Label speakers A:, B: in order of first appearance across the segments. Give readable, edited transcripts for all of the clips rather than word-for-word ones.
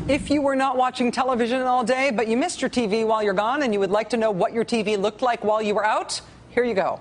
A: If you were not watching television all day, but you missed your TV while you're gone and you would like to know what your TV looked like while you were out, here you go.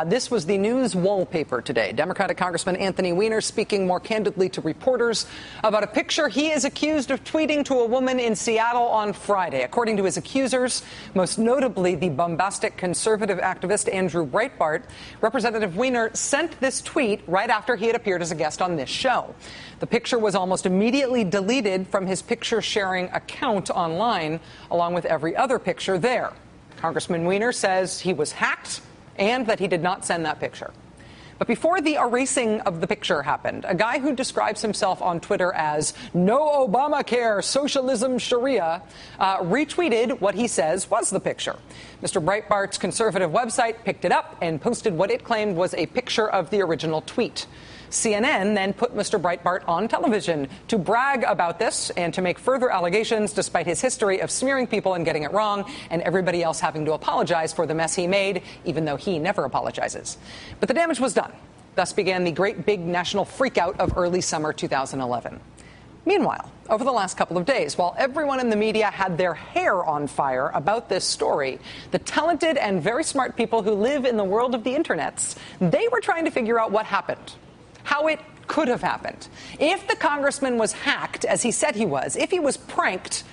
A: This was the news wallpaper today. Democratic Congressman Anthony Weiner speaking more candidly to reporters about a picture he is accused of tweeting to a woman in Seattle on Friday. According to his accusers, most notably the bombastic conservative activist Andrew Breitbart, Representative Weiner sent this tweet right after he had appeared as a guest on this show. The picture was almost immediately deleted from his picture-sharing account online, along with every other picture there. Congressman Weiner says he was hacked and that he did not send that picture. But before the erasing of the picture happened, a guy who describes himself on Twitter as No Obamacare, Socialism, Sharia, retweeted what he says was the picture. Mr. Breitbart's conservative website picked it up and posted what it claimed was a picture of the original tweet. CNN then put Mr. Breitbart on television to brag about this and to make further allegations despite his history of smearing people and getting it wrong and everybody else having to apologize for the mess he made, even though he never apologizes. But the damage was done. Thus began the great big national freakout of early summer 2011. Meanwhile, over the last couple of days, while everyone in the media had their hair on fire about this story, the talented and very smart people who live in the world of the internets, they were trying to figure out what happened. How it could have happened. If the congressman was hacked, as he said he was, if he was pranked,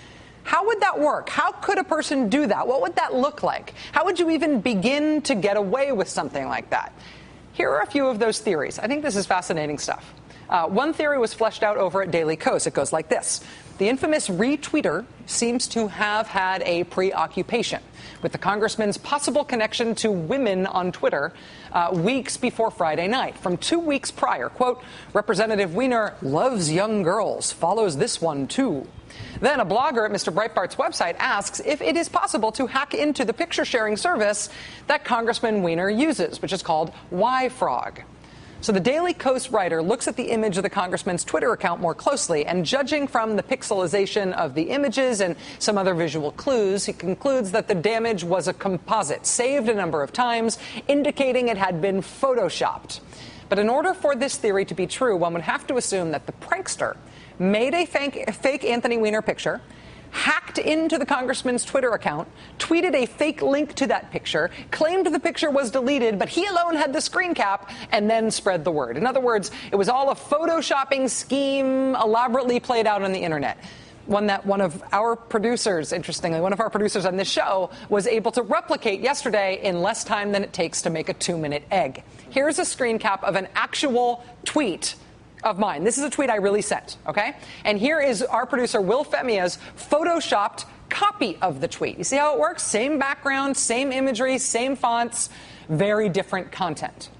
A: how would that work? How could a person do that? What would that look like? How would you even begin to get away with something like that? Here are a few of those theories. I think this is fascinating stuff. One theory was fleshed out over at Daily Kos. It goes like this. The infamous retweeter seems to have had a preoccupation with the congressman's possible connection to women on Twitter weeks before Friday night. From 2 weeks prior, quote, Representative Weiner loves young girls, follows this one too. Then a blogger at Mr. Breitbart's website asks if it is possible to hack into the picture-sharing service that Congressman Weiner uses, which is called YFrog. So the Daily Kos writer looks at the image of the congressman's Twitter account more closely, and judging from the pixelization of the images and some other visual clues, he concludes that the damage was a composite, saved a number of times, indicating it had been photoshopped. But in order for this theory to be true, one would have to assume that the prankster made a fake Anthony Weiner picture, hacked into the congressman's Twitter account, tweeted a fake link to that picture, claimed the picture was deleted, but he alone had the screen cap, and then spread the word. In other words, it was all a photoshopping scheme elaborately played out on the internet. One that one of our producers, interestingly, one of our producers on this show was able to replicate yesterday in less time than it takes to make a 2-minute egg. Here's a screen cap of an actual tweet of mine. This is a tweet I really sent, okay? And here is our producer Will Femia's photoshopped copy of the tweet. You see how it works? Same background, same imagery, same fonts, very different content.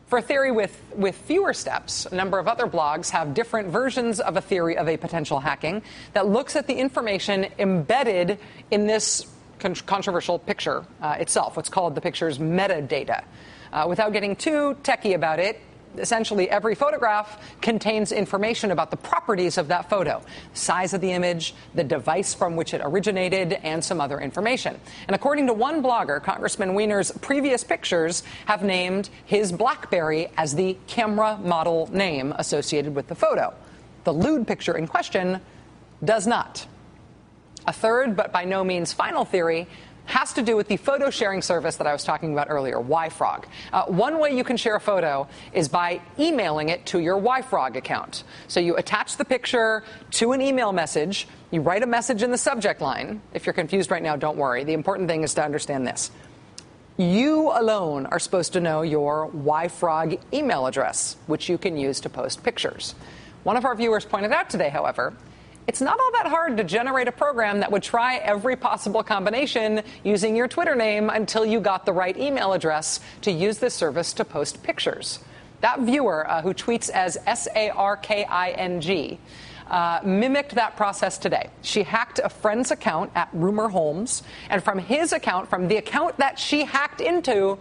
A: For a theory with fewer steps, a number of other blogs have different versions of a theory of a potential hacking that looks at the information embedded in this controversial picture itself, what's called the picture's metadata. Without getting too techie about it, essentially every photograph contains information about the properties of that photo, size of the image, the device from which it originated, and some other information. And according to one blogger, Congressman Weiner's previous pictures have named his BlackBerry as the camera model name associated with the photo. The lewd picture in question does not. A third, but by no means final theory, has to do with the photo sharing service that I was talking about earlier, YFrog. One way you can share a photo is by emailing it to your YFrog account. So you attach the picture to an email message, you write a message in the subject line. If you're confused right now, don't worry. The important thing is to understand this. You alone are supposed to know your YFrog email address, which you can use to post pictures. One of our viewers pointed out today, however, it's not all that hard to generate a program that would try every possible combination using your Twitter name until you got the right email address to use this service to post pictures. That viewer, who tweets as SARKING, mimicked that process today. She hacked a friend's account at Rumor Holmes, and from his account, from the account that she hacked into,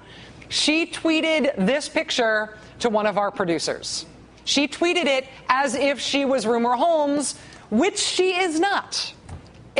A: she tweeted this picture to one of our producers. She tweeted it as if she was Rumor Holmes, which she is not.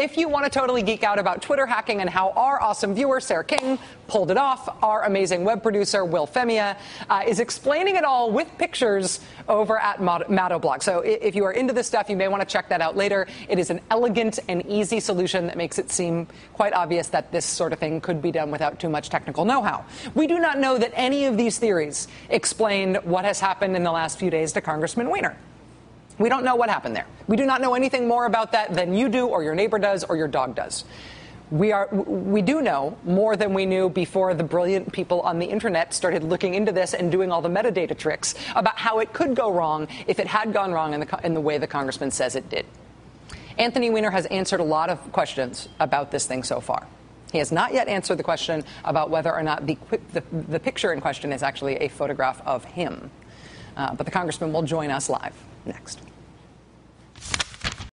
A: If you want to totally geek out about Twitter hacking and how our awesome viewer, Sarah King, pulled it off, our amazing web producer, Will Femia, is explaining it all with pictures over at Maddow blog. So if you are into this stuff, you may want to check that out later. It is an elegant and easy solution that makes it seem quite obvious that this sort of thing could be done without too much technical know-how. We do not know that any of these theories explain what has happened in the last few days to Congressman Weiner. We don't know what happened there. We do not know anything more about that than you do, or your neighbor does, or your dog does. We do know more than we knew before the brilliant people on the internet started looking into this and doing all the metadata tricks about how it could go wrong if it had gone wrong in the way the congressman says it did. Anthony Weiner has answered a lot of questions about this thing so far. He has not yet answered the question about whether or not the picture in question is actually a photograph of him. But the congressman will join us live next.